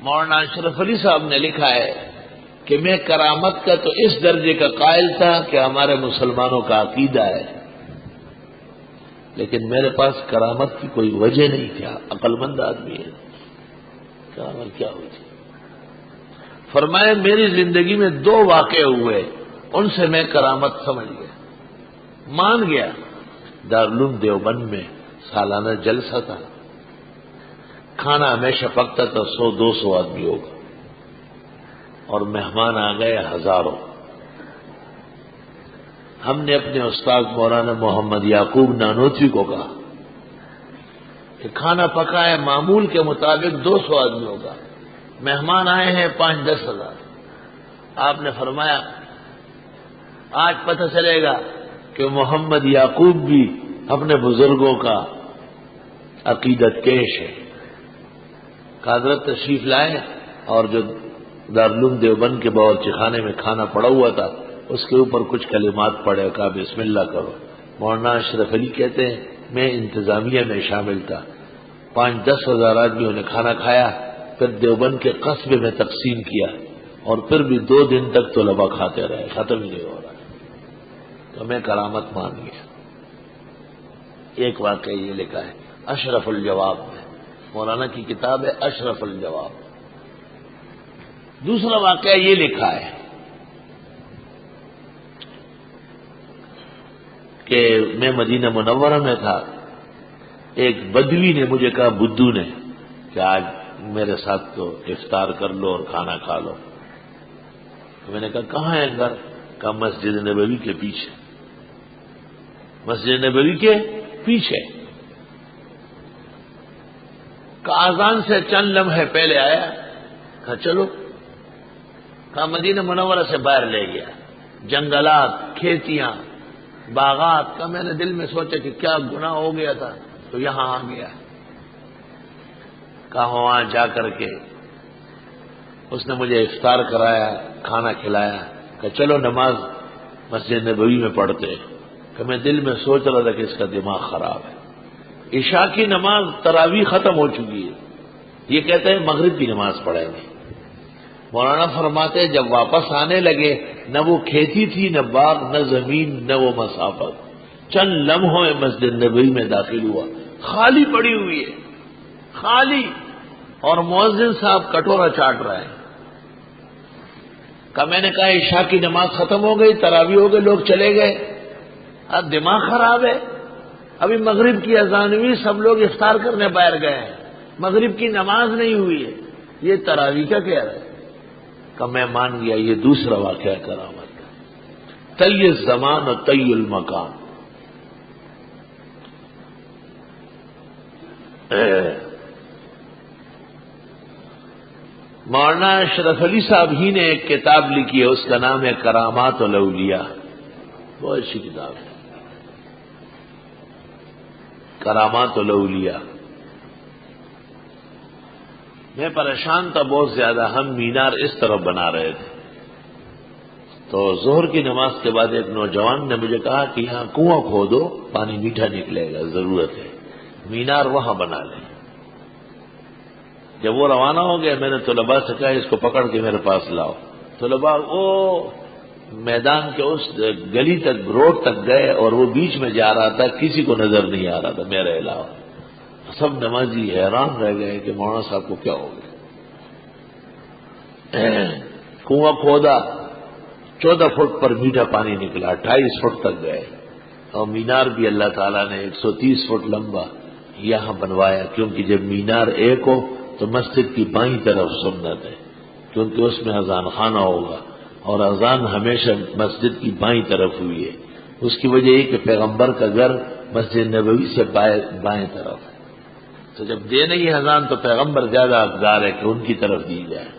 مولانا اشرف علی صاحب نے لکھا ہے کہ میں کرامت کا تو اس درجے کا قائل تھا کہ ہمارے مسلمانوں کا عقیدہ ہے، لیکن میرے پاس کرامت کی کوئی وجہ نہیں تھا، عقل مند آدمی ہے، کرامت کیا ہوتی؟ فرمایا میری زندگی میں 2 واقعے ہوئے، ان سے میں کرامت سمجھ گیا، مان گیا۔ دارالعلوم دیوبند میں سالانہ جلسہ تھا، کھانا ہمیشہ پکتا تھا، 100-200 آدمی ہوگا، اور مہمان آ گئے ہزاروں۔ ہم نے اپنے استاد مولانا محمد یعقوب نانوتوی کو کہا کہ کھانا پکا ہے معمول کے مطابق 200 آدمی ہوگا، مہمان آئے ہیں 5-10 ہزار۔ آپ نے فرمایا آج پتہ چلے گا کہ محمد یعقوب بھی اپنے بزرگوں کا عقیدت کیش ہے۔ حضرت تشریف لائے اور جو دارالعلوم دیوبند کے باورچی خانے میں کھانا پڑا ہوا تھا اس کے اوپر کچھ کلمات پڑھے، کہا بسم اللہ کرو۔ مولانا اشرف علی کہتے ہیں میں انتظامیہ میں شامل تھا، 5-10 ہزار آدمیوں نے کھانا کھایا، پھر دیوبند کے قصبے میں تقسیم کیا، اور پھر بھی 2 دن تک طلباء کھاتے رہے، ختم ہی نہیں ہو رہا۔ تو میں کرامت مان گیا۔ ایک واقعہ یہ لکھا ہے اشرف الجواب میں، مولانا کی کتاب ہے اشرف الجواب۔ دوسرا واقعہ یہ لکھا ہے کہ میں مدینہ منورہ میں تھا، ایک بدوی نے مجھے کہا، بدو نے، کہ آج میرے ساتھ تو افطار کر لو اور کھانا کھا لو۔ تو میں نے کہا کہاں ہے گھر؟ کہا مسجد نبوی کے پیچھے۔ مسجد نبوی کے پیچھے؟ کہا اذان سے چند لمحے پہلے آیا۔ کہا چلو۔ کہا مدینہ منورہ سے باہر لے گیا، جنگلات، کھیتیاں، باغات کا۔ میں نے دل میں سوچا کہ کیا گناہ ہو گیا تھا تو یہاں آ گیا۔ کہا وہاں جا کر کے اس نے مجھے افطار کرایا، کھانا کھلایا، کہ چلو نماز مسجد نبوی میں پڑھتے۔ کہ میں دل میں سوچ رہا تھا کہ اس کا دماغ خراب ہے، عشاء کی نماز تراویح ختم ہو چکی ہے، یہ کہتے ہیں مغرب کی نماز پڑھیں گے۔ مولانا فرماتے جب واپس آنے لگے، نہ وہ کھیتی تھی، نہ باغ، نہ زمین، نہ وہ مسافت، چند لمحوں میں مسجد نبوی میں داخل ہوا، خالی پڑی ہوئی ہے، خالی، اور مؤذن صاحب کٹورا چاٹ رہے ہیں۔ میں نے کہا عشاء کی نماز ختم ہو گئی، تراویح ہو گئی، لوگ چلے گئے، اب دماغ خراب ہے، ابھی مغرب کی اذان ہوئی، سب لوگ افطار کرنے باہر گئے ہیں، مغرب کی نماز نہیں ہوئی ہے، یہ تراویح کا کہہ رہا ہے؟ کہ میں مان گیا یہ دوسرا واقعہ کرامت کا۔ طی الزمان و طی المکان۔ مولانا اشرف علی صاحب ہی نے ایک کتاب لکھی ہے، اس کا نام ہے کرامات الاولیاء، بہت اچھی کتاب ہے، کرامات الاولیاء۔ میں پریشان تھا بہت زیادہ، ہم مینار اس طرف بنا رہے تھے، تو ظہر کی نماز کے بعد ایک نوجوان نے مجھے کہا کہ یہاں کنواں کھودو، پانی میٹھا نکلے گا، ضرورت ہے، مینار وہاں بنا لیں۔ جب وہ روانہ ہو گیا میں نے طلباء سے کہا اس کو پکڑ کے میرے پاس لاؤ۔ طلباء وہ میدان کے اس گلی تک، روڈ تک گئے، اور وہ بیچ میں جا رہا تھا، کسی کو نظر نہیں آ رہا تھا میرے علاوہ۔ سب نمازی حیران رہ گئے کہ مولانا صاحب کو کیا ہو گیا۔ کنواں کھودا، 14 فٹ پر میٹھا پانی نکلا، 28 فٹ تک گئے، اور مینار بھی اللہ تعالیٰ نے 130 فٹ لمبا یہاں بنوایا، کیونکہ جب مینار ایک ہو تو مسجد کی بائیں طرف سنت ہے، کیونکہ اس میں اذان خانہ ہوگا، اور اذان ہمیشہ مسجد کی بائیں طرف ہوئی ہے۔ اس کی وجہ یہ کہ پیغمبر کا گھر مسجد نبوی سے بائیں طرف ہے، تو جب دے نہیں اذان تو پیغمبر زیادہ حقدار ہے کہ ان کی طرف دی جائے۔